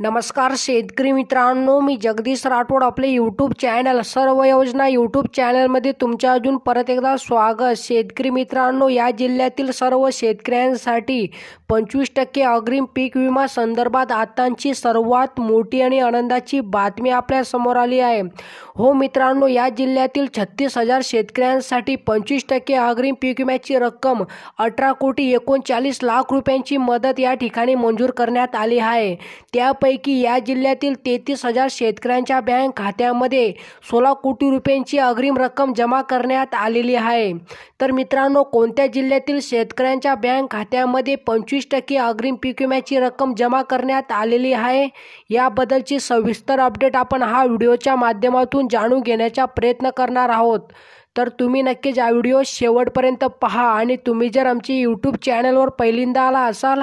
नमस्कार शेतकरी मित्रांनो, मी जगदीश राठोड. आपले यूट्यूब चॅनल सर्व योजना यूट्यूब चॅनलमध्ये तुमच्या अजून परत एकदा स्वागत. शेतकरी मित्रांनो, या जिल्ह्यातील सर्व शेतकऱ्यांसाठी 25% अग्रिम पीक विमा संदर्भात आताची सर्वात मोठी आणि आनंदाची बातमी आपल्या समोर आली आहे. हो मित्रांनो, या जिल्ह्यातील 36,000 शेतकऱ्यांसाठी 25% अग्रिम पीक विम्याची रक्कम 18,39,00,000 रुपयांची मदत या ठिकाणी मंजूर करण्यात आली आहे. त्यापैकी या जिल्ह्यातील 33,000 शेतकऱ्यांच्या बँक खात्यामध्ये 16 कोटी रुपयांची अग्रिम रक्कम जमा करण्यात आलेली आहे. तर मित्रांनो, कोणत्या जिल्ह्यातील शेतकऱ्यांच्या बँक खात्यामध्ये 25% अग्रिम पीक विम्याची रक्कम जमा करण्यात आलेली आहे, याबद्दलची सविस्तर अपडेट आपण हा व्हिडिओच्या माध्यमातून जाणून घेण्याचा प्रयत्न करणार आहोत. तर तुम्ही नक्कीच हा व्हिडिओ शेवटपर्यंत पहा आणि तुम्ही जर आमची यूट्यूब चॅनलवर पहिल्यांदा आला असाल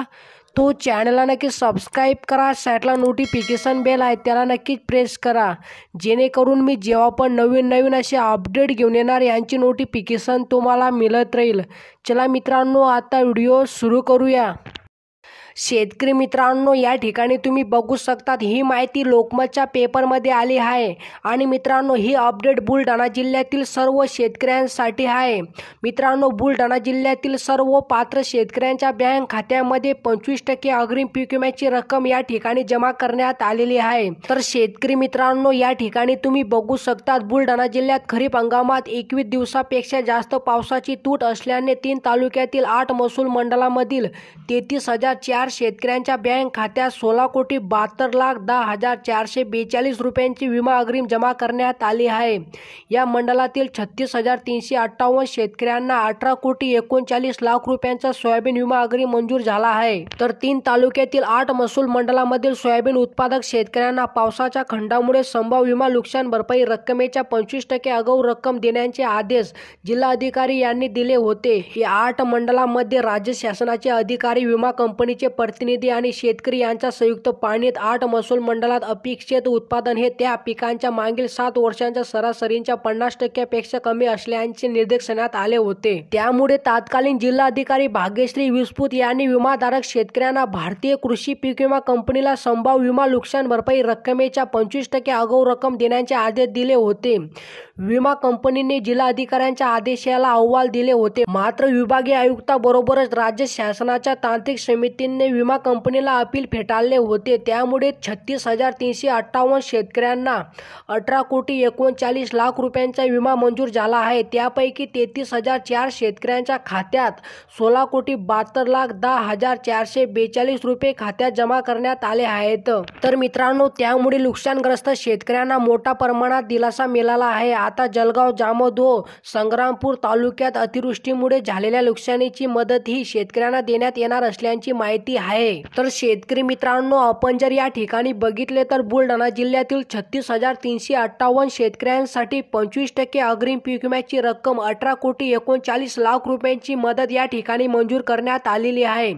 तो चॅनलला नक्की सबस्क्राईब करा. साईडला नोटिफिकेशन बेल आहे त्याला नक्कीच प्रेस करा, जेणेकरून मी जेव्हा पण नवीन असे अपडेट घेऊन येणार यांची नोटिफिकेशन तुम्हाला मिळत राहील. चला मित्रांनो, आता व्हिडिओ सुरू करूया. शेतकरी मित्रांनो, या ठिकाणी तुम्ही बघू शकतात ही माहिती लोकमतच्या पेपरमध्ये आली आहे आणि मित्रांनो, ही अपडेट बुलढाणा जिल्ह्यातील सर्व शेतकऱ्यांसाठी आहे. मित्रांनो, बुलढाणा जिल्ह्यातील सर्व पात्र शेतकऱ्यांच्या बँक खात्यामध्ये 25% अग्रिम पीक विम्याची रक्कम या ठिकाणी जमा करण्यात आलेली आहे. तर शेतकरी मित्रांनो, या ठिकाणी तुम्ही बघू शकतात बुलढाणा जिल्ह्यात खरीप हंगामात 21 दिवसापेक्षा जास्त पावसाची तूट असल्याने 3 तालुक्यातील 8 महसूल मंडळामधील 33,004 शेतकऱ्यांच्या बँक खात्यात 16,72,10,442 रुपयांची विमा अग्रिम जमा करण्यात आली आहे. या मंडळातील 36,358 शेतकऱ्यांना 18,39,00,000 रुपयांचा सोयाबीन विमा अग्रिम मंजूर झाला आहे. तर 3 तालुक्यातील 8 महसूल मंडळामधील सोयाबीन उत्पादक शेतकऱ्यांना पावसाच्या खंडामुळे संभाव्य विमा नुकसान भरपाई रक्कमेच्या 25% आगाऊ रक्कम देण्याचे आदेश जिल्हाधिकारी यांनी दिले होते. या 8 मंडळांमध्ये राज्य शासनाचे अधिकारी, विमा कंपनीचे प्रतिनिधी आणि शेतकरी यांच्या संयुक्तपणे 8 महसूल मंडळात अपेक्षित उत्पादन हे त्या पिकांच्या मागील 7 वर्षांच्या सरासरीच्या 50% पेक्षा कमी असल्याचे निदर्शनात आले होते. त्यामुळे तत्कालीन जिल्हाधिकारी भाग्यश्री विस्पुत यांनी विमाधारक शेतकऱ्यांना भारतीय कृषी पीक विमा कंपनीला संभाव्य विमा नुकसान भरपाई रक्कमेच्या 25% आगाऊ रक्कम देण्याचे आदेश दिले होते. विमा कंपनीने जिल्हाधिकाऱ्यांच्या आदेशाला अहवाल दिले होते. मात्र विभागीय आयुक्ताबरोबरच राज्य शासनाच्या तांत्रिक समितीने विमा कंपनीला अपील फेटाळले होते. त्यामुळे 36,358 शेतकऱ्यांना 18,39,00,000 रुपयांचा विमा मंजूर झाला आहे. त्यापैकी 33,004 शेतकऱ्यांच्या खात्यात 16,72,10,442 रुपये खात्यात जमा करण्यात आले आहेत. तर मित्रांनो, त्यामुळे नुकसानग्रस्त शेतकऱ्यांना मोठ्या प्रमाणात दिलासा मिळाला आहे. आता जळगाव, जामोद व संग्रामपूर तालुक्यात अतिवृष्टीमुळे झालेल्या नुकसानीची मदत ही शेतकऱ्यांना देण्यात येणार असल्याची माहिती आहे. तर शेतकरी मित्रांनो, आपण जर या ठिकाणी बघितले तर बुलढाणा जिल्ह्यातील 36,358 शेतकऱ्यांसाठी 25% अग्रिम पीक विम्याची रक्कम 18,39,00,000 रुपयांची मदत या ठिकाणी मंजूर करण्यात आलेली आहे.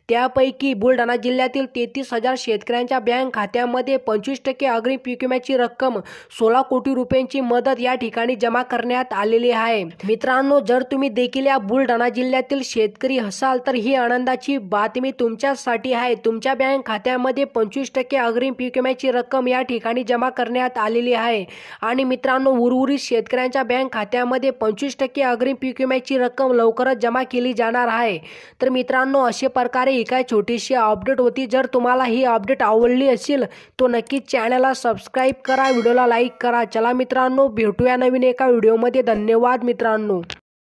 त्यापैकी बुलढाणा जिल्ह्यातील 33,000 शेतकऱ्यांच्या बँक खात्यामध्ये 25% अग्रिम पीक विम्याची रक्कम 16 कोटी रुपयांची मदत या ठिकाणी जमा करण्यात आलेली आहे. मित्रांनो, जर तुम्ही देखील या बुलढाणा जिल्ह्यातील शेतकरी असाल तर ही आनंदाची बातमी तुमच्यासाठी आहे. तुमच्या बँक खात्यामध्ये 25% अग्रिम पीक विम्याची रक्कम या ठिकाणी जमा करण्यात आलेली आहे. आणि मित्रांनो, उर्वरित शेतकऱ्यांच्या बँक खात्यामध्ये 25% अग्रिम पीक विम्याची रक्कम लवकरच जमा केली जाणार आहे. तर मित्रांनो, अशा प्रकारे ही काय छोटीशी अपडेट होती. जर तुम्हाला ही अपडेट आवडली असेल तो नक्कीच चॅनलला सबस्क्राईब करा, व्हिडिओला लाईक करा. चला मित्रांनो, भेटूया नवीन एका व्हिडिओमध्ये. धन्यवाद मित्रांनो.